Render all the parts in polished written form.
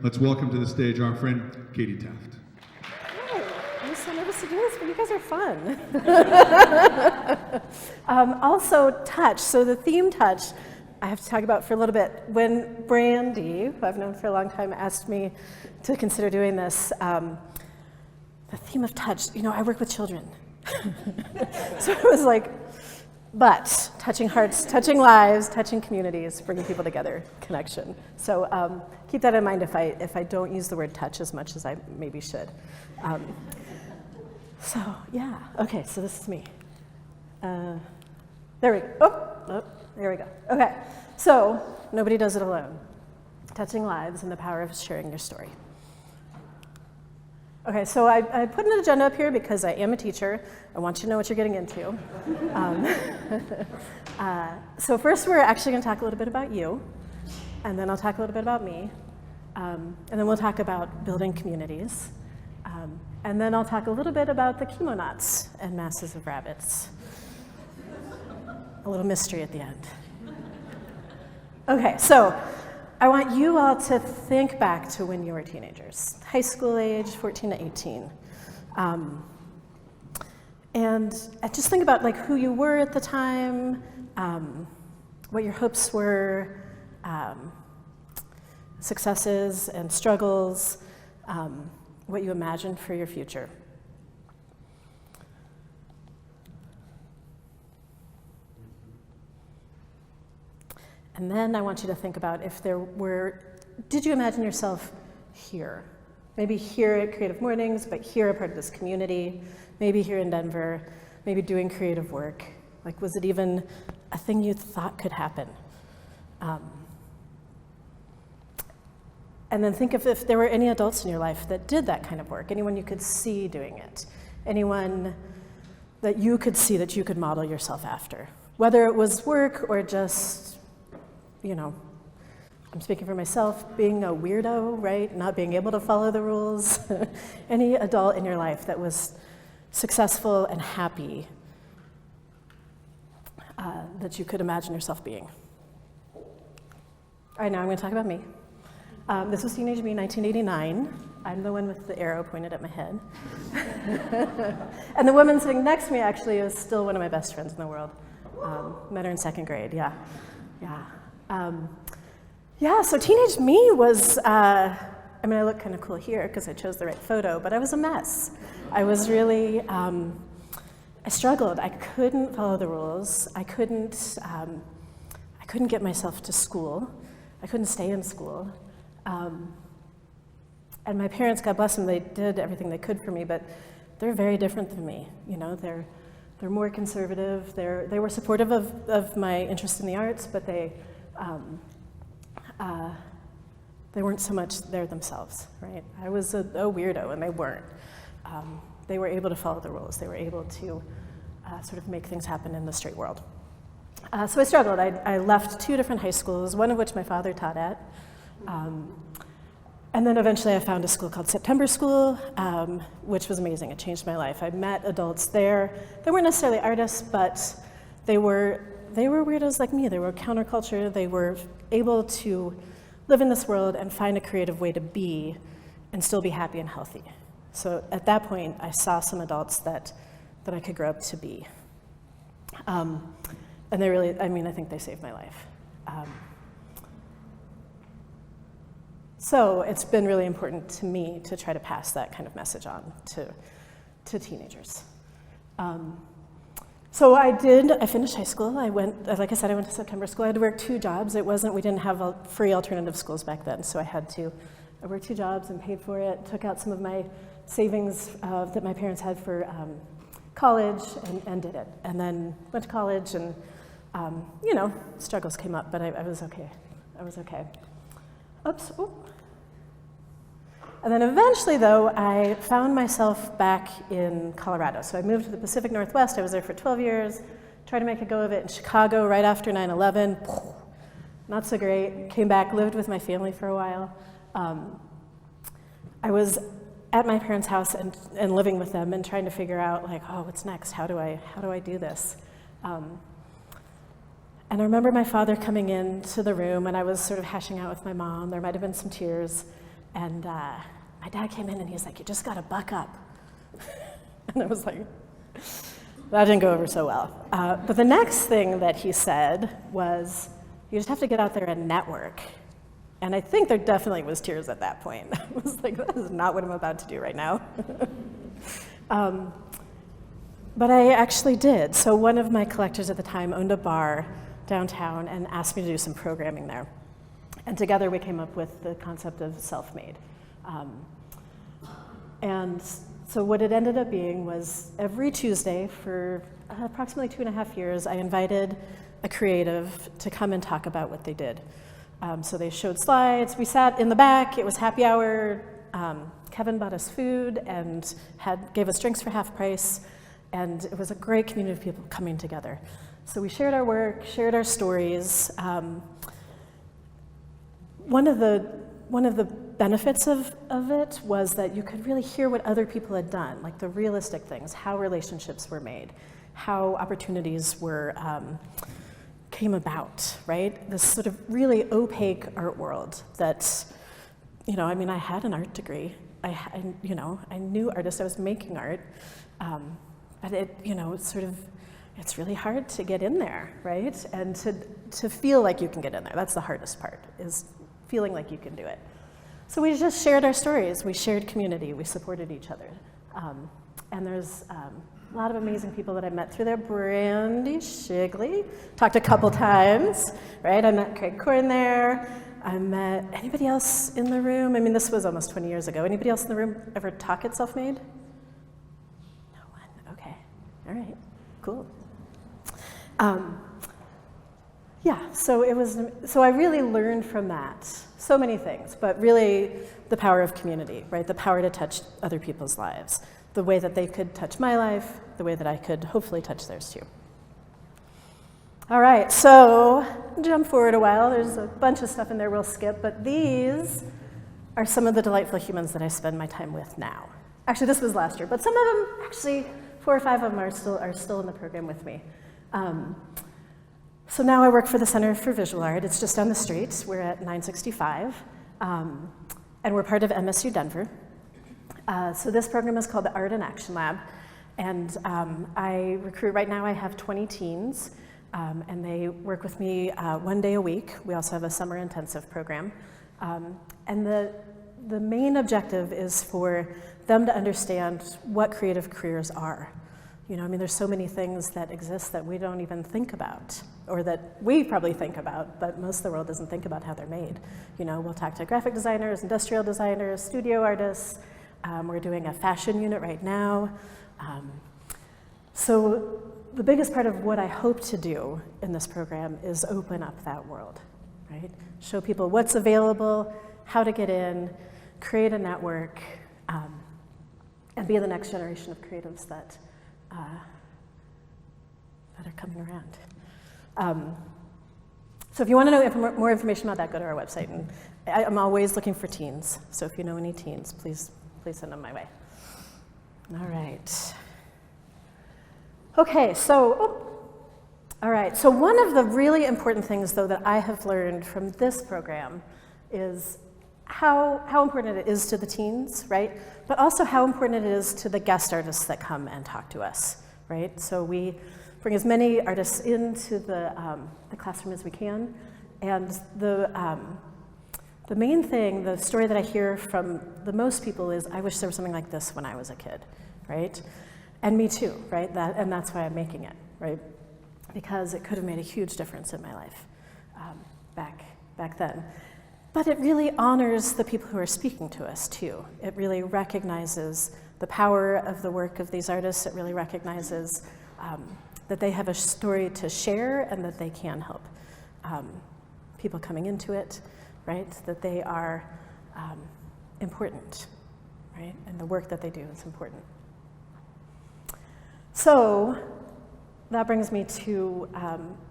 Let's welcome to the stage our friend, Katie Taft. I'm so nervous to do this, but you guys are fun. Also, touch. So the theme touch, I have to talk about for a little bit. When Brandy, who I've known for a long time, asked me to consider doing this, the theme of touch, I work with children. So it was like, but touching hearts, touching lives, touching communities, bringing people together, connection. So keep that in mind if I don't use the word touch as much as I maybe should. So yeah, okay, so this is me. There we go. There we go. Okay, so nobody does it alone. Touching lives and the power of sharing your story. Okay, so I put an agenda up here because I am a teacher. I want you to know what you're getting into. So first we're actually going to talk a little bit about you, and then I'll talk a little bit about me, and then we'll talk about building communities, and then I'll talk a little bit about the chemonauts and masses of rabbits. A little mystery at the end. Okay, so I want you all to think back to when you were teenagers, high school age, 14 to 18. And just think about who you were at the time, what your hopes were, successes and struggles, what you imagined for your future. And then I want you to think about did you imagine yourself here? Maybe here at Creative Mornings, but here a part of this community, maybe here in Denver, maybe doing creative work. Was it even a thing you thought could happen? And then think if there were any adults in your life that did that kind of work, anyone you could see doing it, anyone that you could see that you could model yourself after, whether it was work or just I'm speaking for myself, being a weirdo, right? Not being able to follow the rules. Any adult in your life that was successful and happy that you could imagine yourself being. All right, now I'm going to talk about me. This was teenage me, 1989. I'm the one with the arrow pointed at my head. And the woman sitting next to me actually is still one of my best friends in the world. Met her in second grade, yeah. So teenage me was, I look kind of cool here because I chose the right photo, but I was a mess. I was really, I struggled. I couldn't follow the rules. I couldn't get myself to school. I couldn't stay in school. And my parents, God bless them, they did everything they could for me, but they're very different than me. They're more conservative. They were supportive of my interest in the arts, but they weren't so much there themselves, right? I was a weirdo, and they weren't. They were able to follow the rules. They were able to sort of make things happen in the straight world. So I struggled. I left 2 different high schools, one of which my father taught at. And then eventually I found a school called September School, which was amazing. It changed my life. I met adults there. They weren't necessarily artists, but they were weirdos like me. They were counterculture. They were able to live in this world and find a creative way to be and still be happy and healthy. So at that point, I saw some adults that I could grow up to be. And they really, I think they saved my life. So it's been really important to me to try to pass that kind of message on to teenagers. So I finished high school. I went to September School. I had to work 2 jobs. We didn't have free alternative schools back then, so I worked 2 jobs and paid for it, took out some of my savings that my parents had for college and did it. And then went to college and, struggles came up, but I was okay. Oops. Ooh. And then eventually, though, I found myself back in Colorado. So I moved to the Pacific Northwest. I was there for 12 years, tried to make a go of it in Chicago right after 9/11. Not so great. Came back, lived with my family for a while. I was at my parents' house and living with them and trying to figure out, what's next? How do I do this? And I remember my father coming into the room, and I was sort of hashing out with my mom. There might have been some tears. And my dad came in and he was like, "You just gotta buck up." And I was like, that didn't go over so well. But the next thing that he said was, "You just have to get out there and network." And I think there definitely was tears at that point. I was like, that is not what I'm about to do right now. But I actually did. So one of my collectors at the time owned a bar downtown and asked me to do some programming there. And together we came up with the concept of self-made. And so what it ended up being was every Tuesday for approximately 2.5 years, I invited a creative to come and talk about what they did. So they showed slides, we sat in the back, it was happy hour, Kevin bought us food and gave us drinks for half price, and it was a great community of people coming together. So we shared our work, shared our stories. One of the benefits of it was that you could really hear what other people had done, like the realistic things, how relationships were made, how opportunities came about, right? This sort of really opaque art world that, I mean, I had an art degree. I knew artists, I was making art, but it's really hard to get in there, right? And to feel like you can get in there, that's the hardest part, is feeling like you can do it. So we just shared our stories, we shared community, we supported each other. And there's a lot of amazing people that I met through there. Brandy Shigley, talked a couple times, right? I met Craig Korn there. I met anybody else in the room? I mean, this was almost 20 years ago. Anybody else in the room ever talk at Self-Made? No one, okay, all right, cool. Yeah, so I really learned from that so many things, but really the power of community, right? The power to touch other people's lives, the way that they could touch my life, the way that I could hopefully touch theirs too. All right, so jump forward a while. There's a bunch of stuff in there we'll skip, but these are some of the delightful humans that I spend my time with now. Actually, this was last year, but some of them, actually 4 or 5 of them are still in the program with me. So now I work for the Center for Visual Art. It's just down the street. We're at 965, and we're part of MSU Denver. So this program is called the Art in Action Lab, and I recruit, right now I have 20 teens, and they work with me 1 day a week. We also have a summer intensive program. And the main objective is for them to understand what creative careers are. I mean, there's so many things that exist that we don't even think about, or that we probably think about, but most of the world doesn't think about how they're made. We'll talk to graphic designers, industrial designers, studio artists. We're doing a fashion unit right now. So the biggest part of what I hope to do in this program is open up that world, right? Show people what's available, how to get in, create a network, and be the next generation of creatives that are coming around. So if you want to know more information about that, go to our website. And I'm always looking for teens, so if you know any teens, please send them my way. All right. Okay, all right. So one of the really important things, though, that I have learned from this program is how important it is to the teens, right? But also how important it is to the guest artists that come and talk to us, right? So we bring as many artists into the classroom as we can, and the main thing, the story that I hear from the most people is, I wish there was something like this when I was a kid, right? And me too, right? And that's why I'm making it, right? Because it could have made a huge difference in my life back then. But it really honors the people who are speaking to us too. It really recognizes the power of the work of these artists. It really recognizes that they have a story to share and that they can help people coming into it, right? That they are important, right? And the work that they do is important. So that brings me to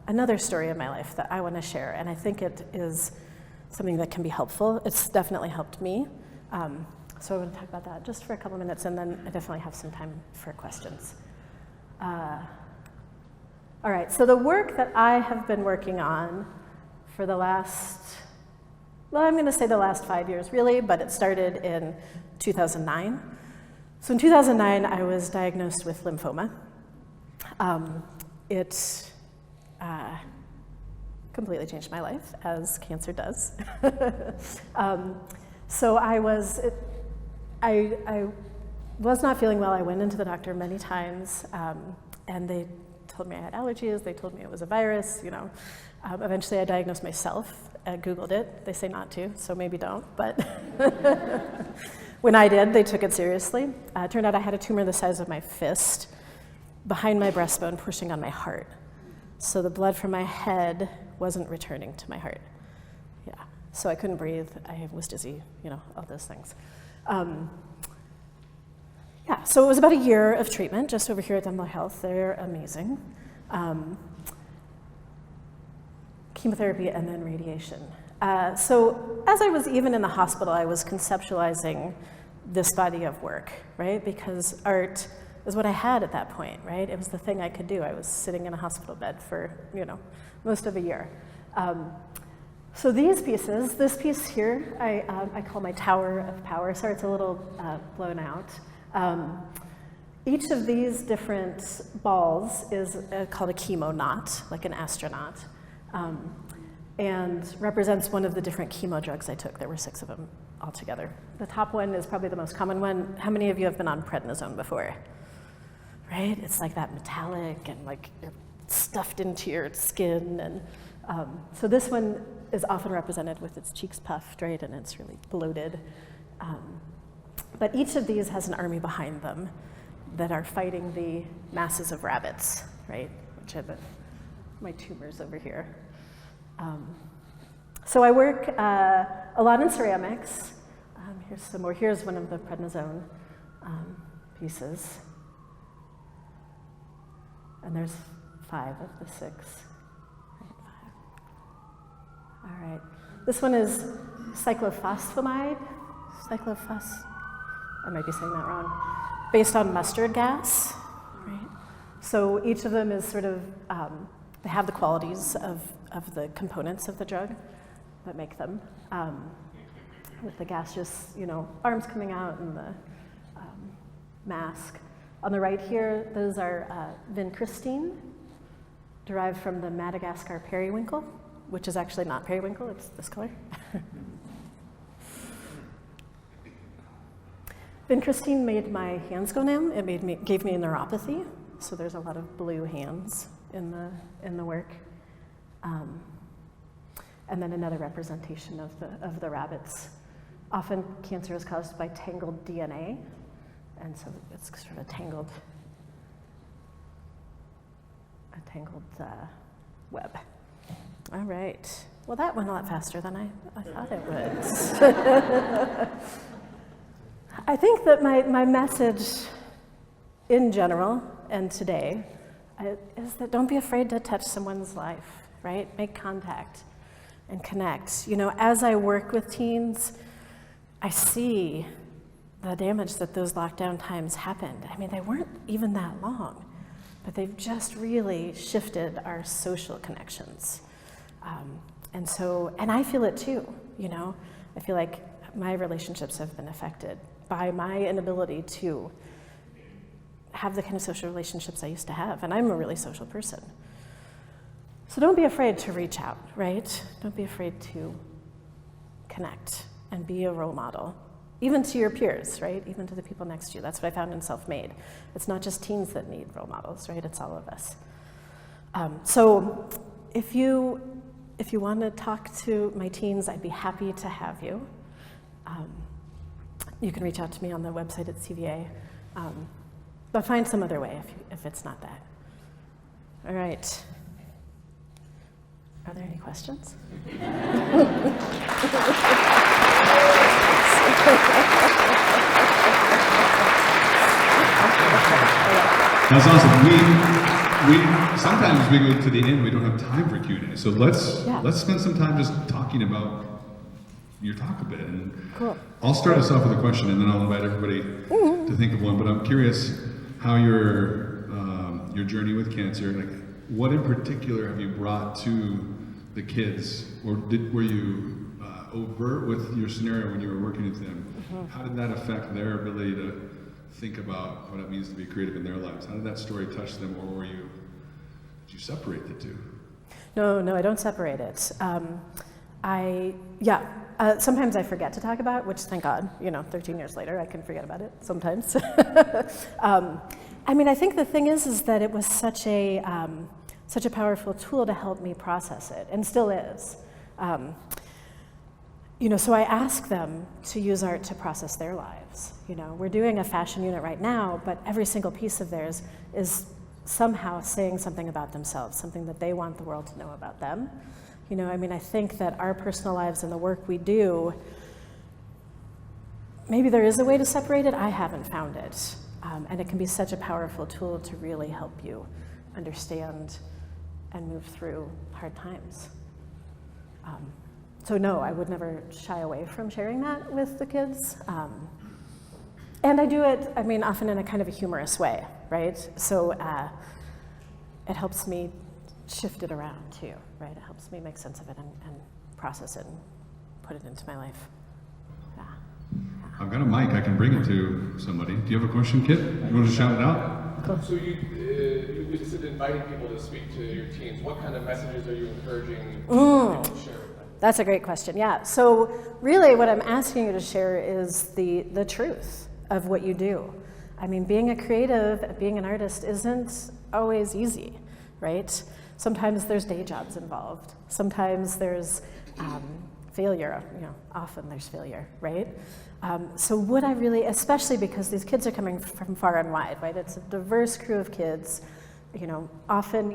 another story in my life that I want to share, and I think it is something that can be helpful. It's definitely helped me. So I want to talk about that just for a couple minutes, and then I definitely have some time for questions. All right, so the work that I have been working on for the last well, I'm going to say the last 5 years, really, but it started in 2009. So in 2009, I was diagnosed with lymphoma. It completely changed my life, as cancer does. So I was not feeling well. I went into the doctor many times, and they told me I had allergies. They told me it was a virus, you know. Eventually I diagnosed myself. I Googled it. They say not to, so maybe don't, but when I did, they took it seriously. It turned out I had a tumor the size of my fist behind my breastbone pushing on my heart. So the blood from my head wasn't returning to my heart. Yeah, so I couldn't breathe. I was dizzy, you know, all those things. Yeah, so it was about a year of treatment just over here at Dental Health. They're amazing. Chemotherapy and then radiation. So as I was even in the hospital, I was conceptualizing this body of work, right? Because art is what I had at that point, right? It was the thing I could do. I was sitting in a hospital bed for, you know, most of a year. So these pieces, this piece here, I call my Tower of Power. Sorry, it's a little blown out. Each of these different balls is called a chemonaut, like an astronaut, and represents one of the different chemo drugs I took. There were 6 of them altogether. The top one is probably the most common one. How many of you have been on prednisone before? Right? It's like that metallic and like stuffed into your skin. And so this one is often represented with its cheeks puffed, right? And it's really bloated. But each of these has an army behind them that are fighting the masses of rabbits, right? Which are my tumors over here. So I work a lot in ceramics. Here's some more. Here's one of the prednisone pieces. And there's 5 of the 6. All right. This one is cyclophosphamide. I might be saying that wrong. Based on mustard gas, right? So each of them is sort of, they have the qualities of the components of the drug that make them. With the gaseous, you know, arms coming out and the mask. On the right here, those are vincristine, derived from the Madagascar periwinkle, which is actually not periwinkle, it's this color. Vincristine made my hands go numb. It gave me a neuropathy, so there's a lot of blue hands in the work. And then another representation of the rabbits. Often cancer is caused by tangled DNA, and so it's sort of a tangled web. All right. Well, that went a lot faster than I thought it would. I think that my message in general and today is that don't be afraid to touch someone's life, right? Make contact and connect. You know, as I work with teens, I see the damage that those lockdown times happened. I mean, they weren't even that long, but they've just really shifted our social connections. And I feel it too, you know? I feel like my relationships have been affected by my inability to have the kind of social relationships I used to have, and I'm a really social person. So don't be afraid to reach out, right? Don't be afraid to connect and be a role model, even to your peers, right? Even to the people next to you. That's what I found in Self-Made. It's not just teens that need role models, right? It's all of us. So if you want to talk to my teens, I'd be happy to have you. You can reach out to me on the website at CVA, but find some other way if it's not that. All right. Are there any questions? That's awesome. We sometimes we go to the end. We don't have time for Q&A. So let's spend some time just talking about your talk a bit. And cool. I'll start us off with a question, and then I'll invite everybody to think of one. But I'm curious how your journey with cancer, like what in particular have you brought to the kids, or were you overt with your scenario when you were working with them. How did that affect their ability to think about what it means to be creative in their lives? How did that story touch them, or did you separate the two? No, I don't separate it. Sometimes I forget to talk about it, which thank God, 13 years later, I can forget about it sometimes. I think the thing is that it was such a powerful tool to help me process it, and still is. So I ask them to use art to process their lives. We're doing a fashion unit right now, but every single piece of theirs is somehow saying something about themselves, something that they want the world to know about them. I think that our personal lives and the work we do, maybe there is a way to separate it. I haven't found it. And it can be such a powerful tool to really help you understand and move through hard times. So no, I would never shy away from sharing that with the kids. And I do it, often in a kind of a humorous way, right? So it helps me shift it around too, right? It helps me make sense of it and process it and put it into my life. Yeah. I've got a mic, I can bring it to somebody. Do you have a question, Kit? You want to shout it out? Cool. So you said inviting people to speak to your teams. What kind of messages are you encouraging people to share with them? That's a great question, yeah. So really what I'm asking you to share is the truth of what you do. Being a creative, being an artist isn't always easy, right? Sometimes there's day jobs involved. Sometimes there's failure, often there's failure, right? So what I really, especially because these kids are coming from far and wide, right? It's a diverse crew of kids. Often,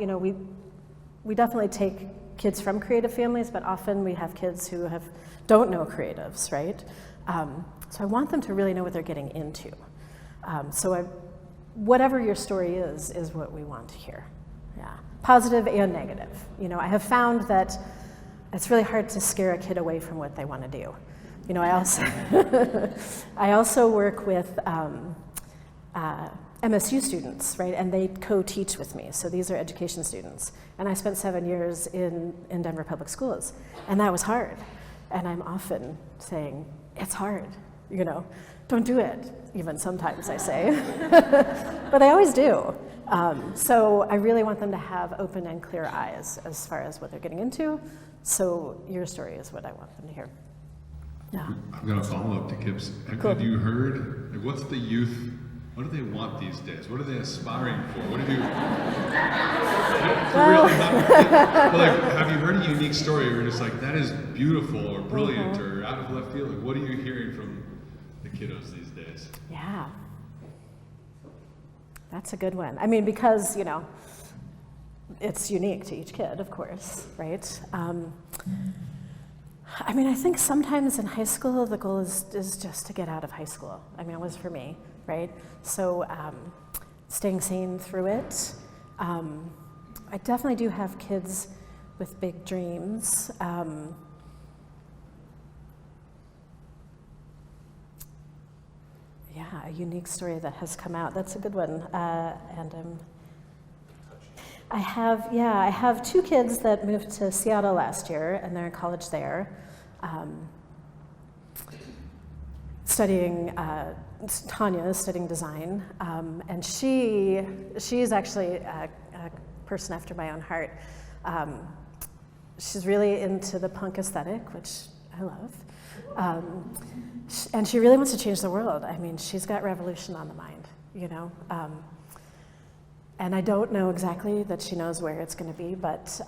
we definitely take kids from creative families, but often we have kids who don't know creatives, right? So I want them to really know what they're getting into. Whatever your story is what we want to hear. Yeah, positive and negative. I have found that it's really hard to scare a kid away from what they want to do. I also work with MSU students, right? And they co-teach with me. So these are education students. And I spent 7 years in Denver Public Schools. And that was hard. And I'm often saying, it's hard, don't do it. Even sometimes I say, but I always do. So I really want them to have open and clear eyes as far as what they're getting into. So your story is what I want them to hear. Yeah. I've got a follow-up to Kip's. Cool. Have you heard, what's the youth, what do they want these days? What are they aspiring for? What have you, have you heard a unique story where you're just like, that is beautiful or brilliant or out of left field? Like, what are you hearing from the kiddos these days? Yeah. That's a good one. Because, it's unique to each kid, of course, right? I think sometimes in high school, the goal is just to get out of high school. It was for me, right? So staying sane through it. I definitely do have kids with big dreams. Yeah, a unique story that has come out. That's a good one. I have 2 kids that moved to Seattle last year, and they're in college there, studying. Tanya is studying design, and she's actually a person after my own heart. She's really into the punk aesthetic, which I love. And she really wants to change the world. She's got revolution on the mind, and I don't know exactly that she knows where it's going to be, but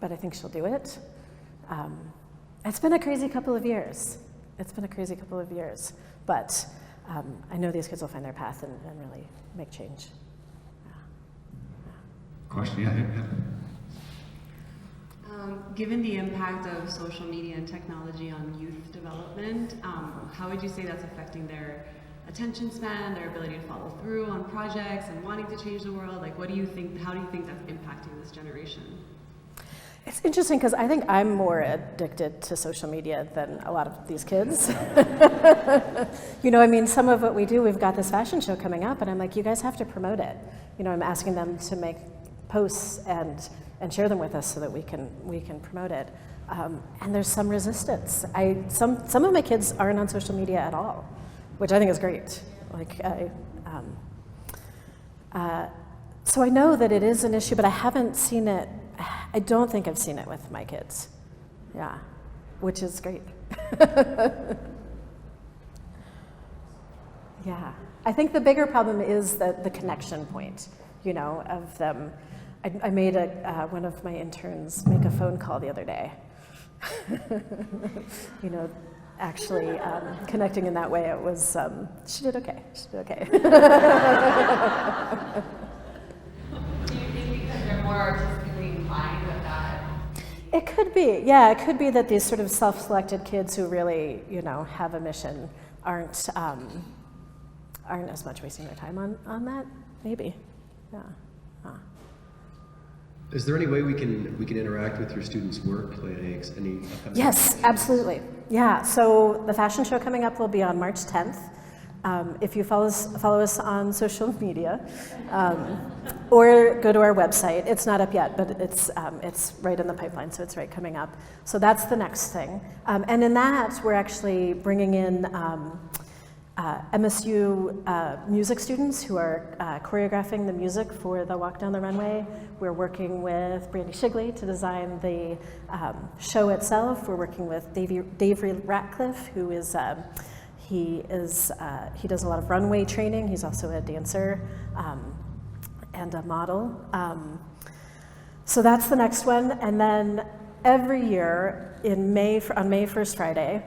I think she'll do it. It's been a crazy couple of years. But I know these kids will find their path and really make change. Question, yeah. Given the impact of social media and technology on youth development, how would you say that's affecting their attention span, their ability to follow through on projects and wanting to change the world? How do you think that's impacting this generation? It's interesting because I think I'm more addicted to social media than a lot of these kids. Some of what we do, we've got this fashion show coming up, and I'm like, you guys have to promote it. I'm asking them to make posts and share them with us so that we can promote it. And there's some resistance. Some of my kids aren't on social media at all, which I think is great. So I know that it is an issue, but I haven't seen it. I don't think I've seen it with my kids. Yeah, which is great. Yeah, I think the bigger problem is the connection point, of them. I made one of my interns make a phone call the other day. Actually connecting in that way, it was, she did okay. Do you think because they're more artistically inclined that? It could be, yeah, it could be that these sort of self-selected kids who really, have a mission aren't as much wasting their time on that, maybe, yeah. Is there any way we can interact with your students' work? Like any Yes, absolutely. Yeah. So the fashion show coming up will be on March 10th. If you follow us on social media, or go to our website. It's not up yet, but it's right in the pipeline, so it's right coming up. So that's the next thing. And in that, we're actually bringing in MSU music students who are choreographing the music for the Walk Down the Runway. We're working with Brandy Shigley to design the show itself. We're working with Dave Ratcliffe, who is he does a lot of runway training. He's also a dancer and a model. So that's the next one. And then every year on May 1st Friday,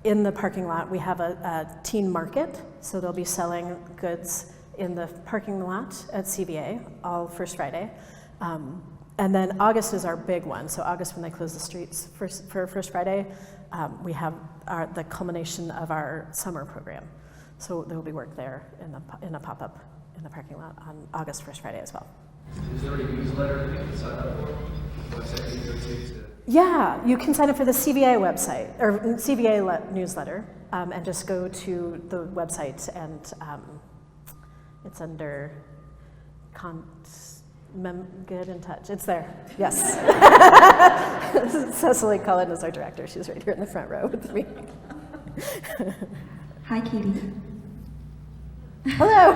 in the parking lot, we have a teen market, so they'll be selling goods in the parking lot at CVA, all First Friday. And then August is our big one, so August when they close the streets for First Friday, we have the culmination of our summer program. So there will be work there in a pop-up in the parking lot on August First Friday as well. Is there a newsletter that you can sign up for? Website you go to? Yeah, you can sign up for the CVA website, or CVA newsletter, and just go to the website, and it's under Get in touch. It's there. Yes. Cecily Cullen is our director. She's right here in the front row with me. Hi, Katie. Hello.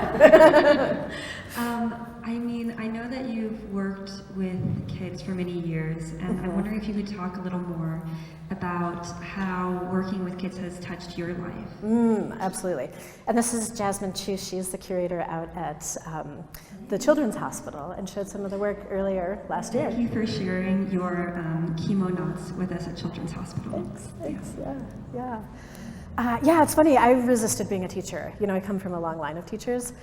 I know that you've worked with kids for many years, and I wonder if you could talk a little more about how working with kids has touched your life. Absolutely. And this is Jasmine Chu. She's the curator out at the Children's Hospital and showed some of the work earlier last year. Thank you for sharing your chemo notes with us at Children's Hospital. Thanks. Yeah. Yeah, it's funny. I resisted being a teacher. I come from a long line of teachers,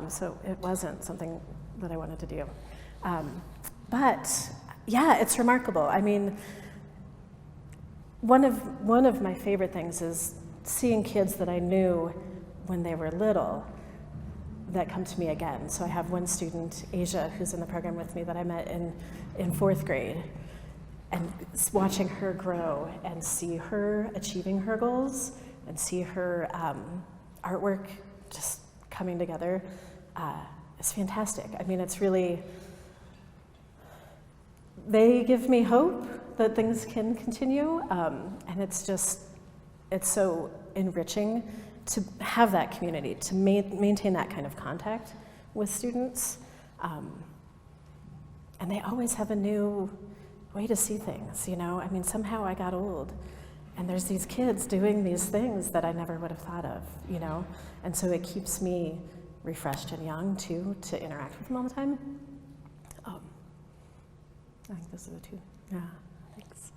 so it wasn't something that I wanted to do. But yeah, it's remarkable. I mean, one of my favorite things is seeing kids that I knew when they were little that come to me again. So I have one student, Asia, who's in the program with me that I met in fourth grade, and watching her grow and see her achieving her goals and see her artwork just coming together is fantastic. I mean, it's really, they give me hope that things can continue, and it's so enriching to have that community, to maintain that kind of contact with students. And they always have a new way to see things, I mean, somehow I got old, and there's these kids doing these things that I never would have thought of, and so it keeps me refreshed and young, too, to interact with them all the time. I think those are the two. Yeah, thanks.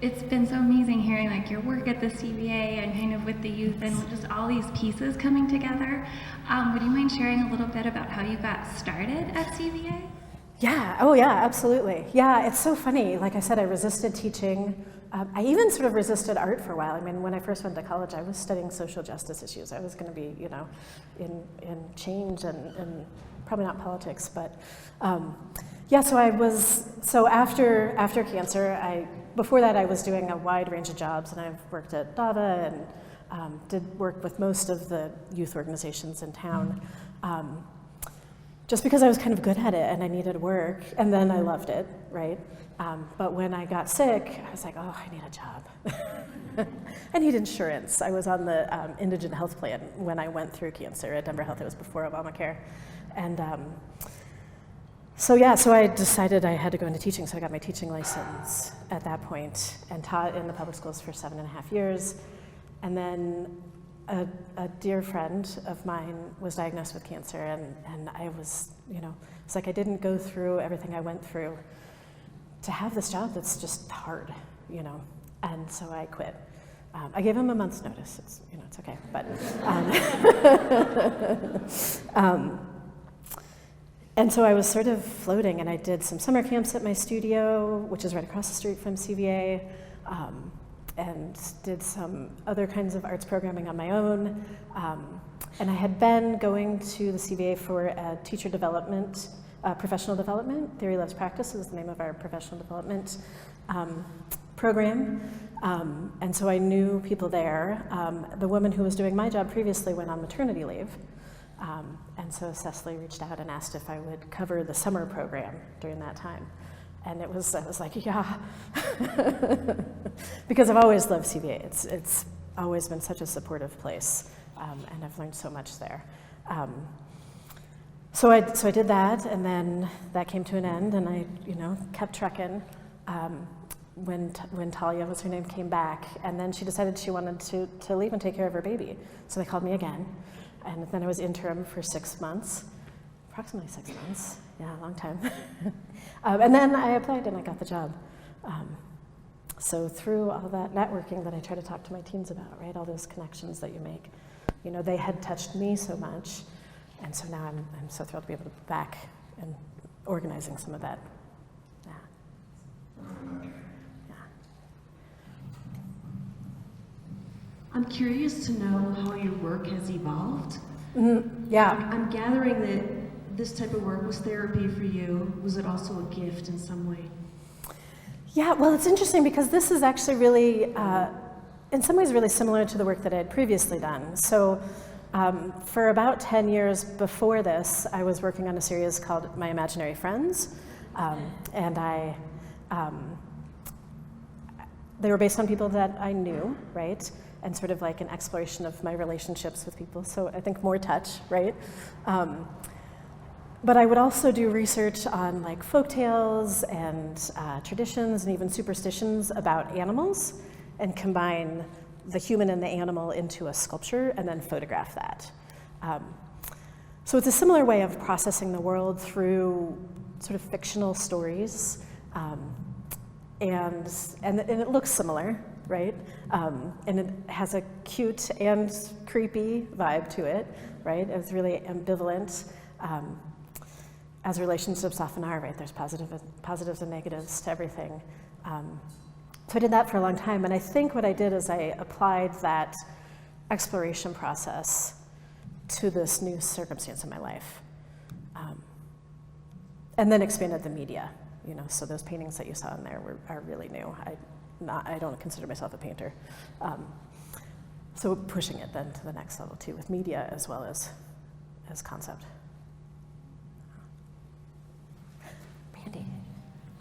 It's been so amazing hearing your work at the CVA and kind of with the youth and just all these pieces coming together. Would you mind sharing a little bit about how you got started at CVA? Yeah, oh yeah, absolutely. Yeah, it's so funny. Like I said, I resisted teaching. I even sort of resisted art for a while. I mean, when I first went to college, I was studying social justice issues. I was going to be, in change and probably not politics, but yeah. So after cancer, before that I was doing a wide range of jobs, and I've worked at DAVA did work with most of the youth organizations in town, just because I was kind of good at it and I needed work, and then I loved it, right? But when I got sick, I was like, oh, I need a job. I need insurance. I was on the indigent health plan when I went through cancer at Denver Health. It was before Obamacare. And so I decided I had to go into teaching, so I got my teaching license at that point and taught in the public schools for 7.5 years. And then a dear friend of mine was diagnosed with cancer, and I was, it's like I didn't go through everything I went through to have this job that's just hard, and so I quit. I gave him a month's notice. It's okay, but and so I was sort of floating, and I did some summer camps at my studio, which is right across the street from CVA, and did some other kinds of arts programming on my own. And I had been going to the CVA for a teacher development, professional development. Theory Loves Practice is the name of our professional development program. And so I knew people there. The woman who was doing my job previously went on maternity leave. And so Cecily reached out and asked if I would cover the summer program during that time. And I was like, yeah, because I've always loved CVA. It's always been such a supportive place, and I've learned so much there. So I did that, and then that came to an end, and I kept trucking. When Talia, was her name, came back, and then she decided she wanted to leave and take care of her baby. So they called me again, and then I was interim for 6 months, approximately 6 months. Yeah, a long time. And then I applied and I got the job. So through all that networking that I try to talk to my teens about, right, all those connections that you make, they had touched me so much, and so now I'm so thrilled to be able to be back and organizing some of that. I'm curious to know how your work has evolved. Yeah. I'm gathering that this type of work was therapy for you. Was it also a gift in some way? Yeah, well, it's interesting because this is actually really, in some ways, really similar to the work that I had previously done. So for about 10 years before this, I was working on a series called My Imaginary Friends. And they were based on people that I knew, right? And sort of like an exploration of my relationships with people. So I think more touch, right? But I would also do research on like folktales and traditions and even superstitions about animals, and combine the human and the animal into a sculpture and then photograph that. So it's a similar way of processing the world through sort of fictional stories, and it looks similar, right? And it has a cute and creepy vibe to it, right? It's really ambivalent, as relationships often are, right? There's positives and negatives to everything. So I did that for a long time, and I think what I did is I applied that exploration process to this new circumstance in my life, and then expanded the media. So those paintings that you saw in there are really new. I don't consider myself a painter. So pushing it then to the next level too, with media as well as concept. Mandy.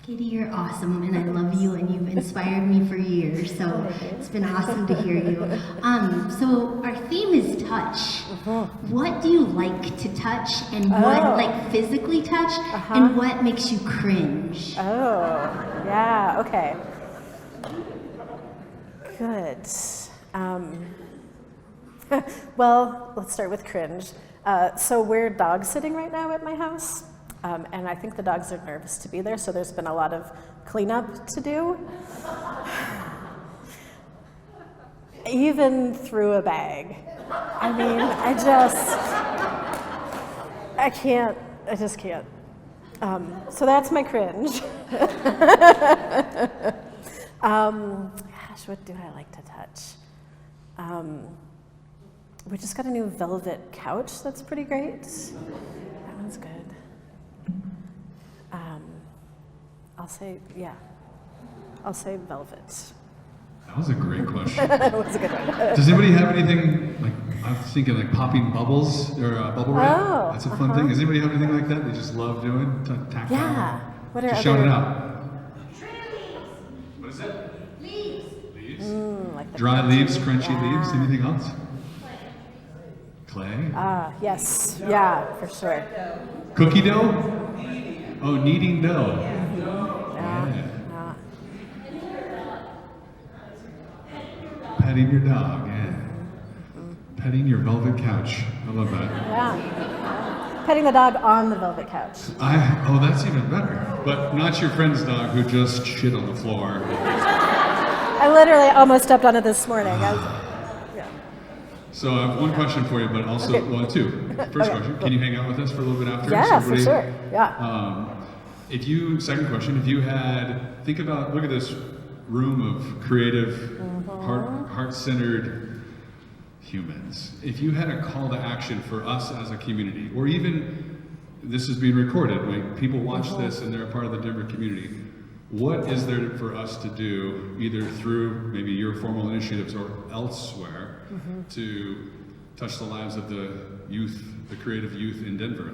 Katie, you're awesome, and I love you, and you've inspired me for years, so it's been awesome to hear you. So our theme is touch. What do you like to touch, and what, like physically touch, and what makes you cringe? Oh, yeah, okay. Good. Well, let's start with cringe. So we're dog sitting right now at my house. And I think the dogs are nervous to be there, so there's been a lot of cleanup to do. Even through a bag. I mean, I just can't. So that's my cringe. Gosh, what do I like to touch? We just got a new velvet couch that's pretty great. That one's good. I'll say velvet. That was a great question. That was a good one. Does anybody have anything, like, I was thinking like popping bubbles or bubble wrap? Oh, That's a fun thing. Does anybody have anything like that they just love doing? Tactile? Yeah. What are Just shout other- it out. What is it? Leaves. Leaves? Like the Dry leaves, crunchy- crunchy leaves. yeah. Anything else? Clay? Yes. Yeah, for sure. Cookie dough? Oh, kneading dough. Yeah. Petting your dog, yeah. Petting your velvet couch. I love that. Yeah. Petting the dog on the velvet couch. Oh, that's even better. But not your friend's dog who just shit on the floor. I literally almost stepped on it this morning. Yeah. So I have one question for you, but also, Okay. well, two. First Okay, question, cool. can you hang out with us for a little bit after? Yeah, So for sure. Yeah. Second question, if you had, look at this room of creative, heart-centered humans. If you had a call to action for us as a community, or even, this is being recorded, like people watch this and they're a part of the Denver community, what is there for us to do, either through maybe your formal initiatives or elsewhere, to touch the lives of the youth, the creative youth in Denver?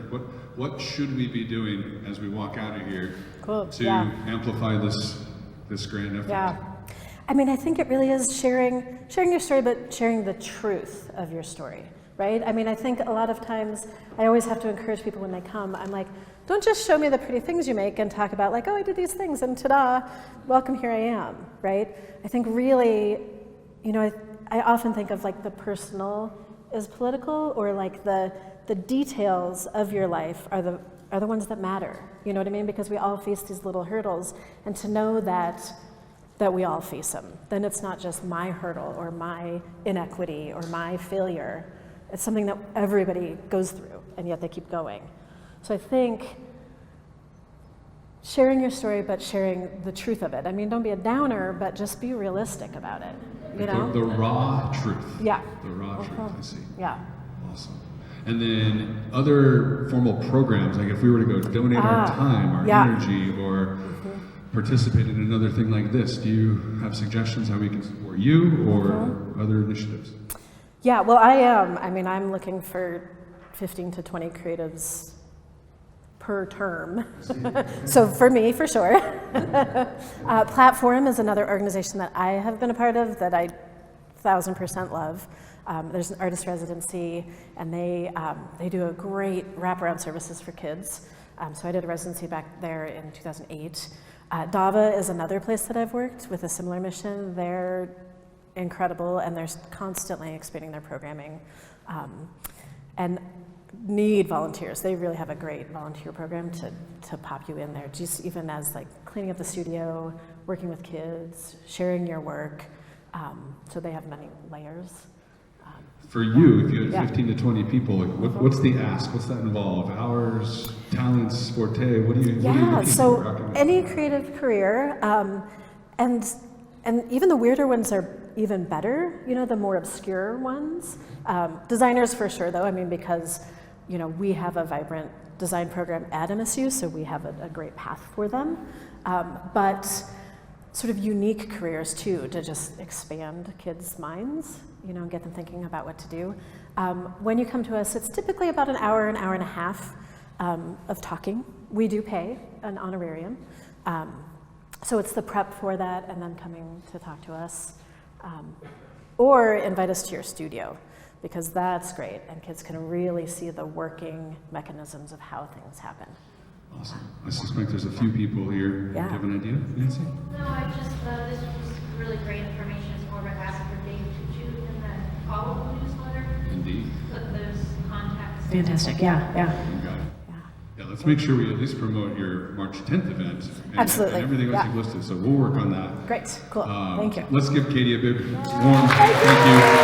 What should we be doing as we walk out of here to amplify this grand effort? Yeah. I mean, I think it really is sharing your story, but sharing the truth of your story, right? I mean, I think a lot of times I always have to encourage people when they come. I'm like, don't just show me the pretty things you make and talk about like, oh, I did these things and ta-da, welcome, here I am, right? I think really, I often think of like the personal is political, or like the details of your life are the ones that matter. You know what I mean? Because we all face these little hurdles, and to know that we all face them. Then it's not just my hurdle or my inequity or my failure. It's something that everybody goes through, and yet they keep going. So I think sharing your story, but sharing the truth of it. I mean, don't be a downer, but just be realistic about it. You know? The raw truth. Yeah. The raw truth, I see. Yeah. Awesome. And then other formal programs, like if we were to go donate our time, our energy, or participate in another thing like this, do you have suggestions how we can support you or other initiatives? Yeah, well, I am. I mean, I'm looking for 15 to 20 creatives per term. So for me, for sure. Platform is another organization that I have been a part of that I 1000% love. There's an artist residency, and they do a great wraparound services for kids. So I did a residency back there in 2008. Dava is another place that I've worked with a similar mission. They're incredible, and they're constantly expanding their programming. And need volunteers. They really have a great volunteer program to pop you in there, just even as like cleaning up the studio, working with kids, sharing your work. So they have many layers. For you, if you had 15 to 20 people, like what's the ask? What's that involve? Hours, talents, forte? What are you looking so for? Any creative career, and even the weirder ones are even better, the more obscure ones. Designers for sure, though, I mean, because, we have a vibrant design program at MSU, so we have a great path for them. But sort of unique careers, too, to just expand kids' minds, and get them thinking about what to do. When you come to us, it's typically about an hour and a half of talking. We do pay an honorarium. So it's the prep for that, and then coming to talk to us. Or invite us to your studio, because that's great, and kids can really see the working mechanisms of how things happen. Awesome. I suspect there's a few people here. Yeah. Do you have an idea, Nancy? No, I just, this was really great information. It's more of a ask for Dave to Jude in the follow-up newsletter. Indeed. Put those contacts. Fantastic, yeah. You got it. Yeah, let's make sure we at least promote your March 10th event. Absolutely. And everything else you've listed, so we'll work on that. Great, cool, thank you. Let's give Katie a big warm thank you.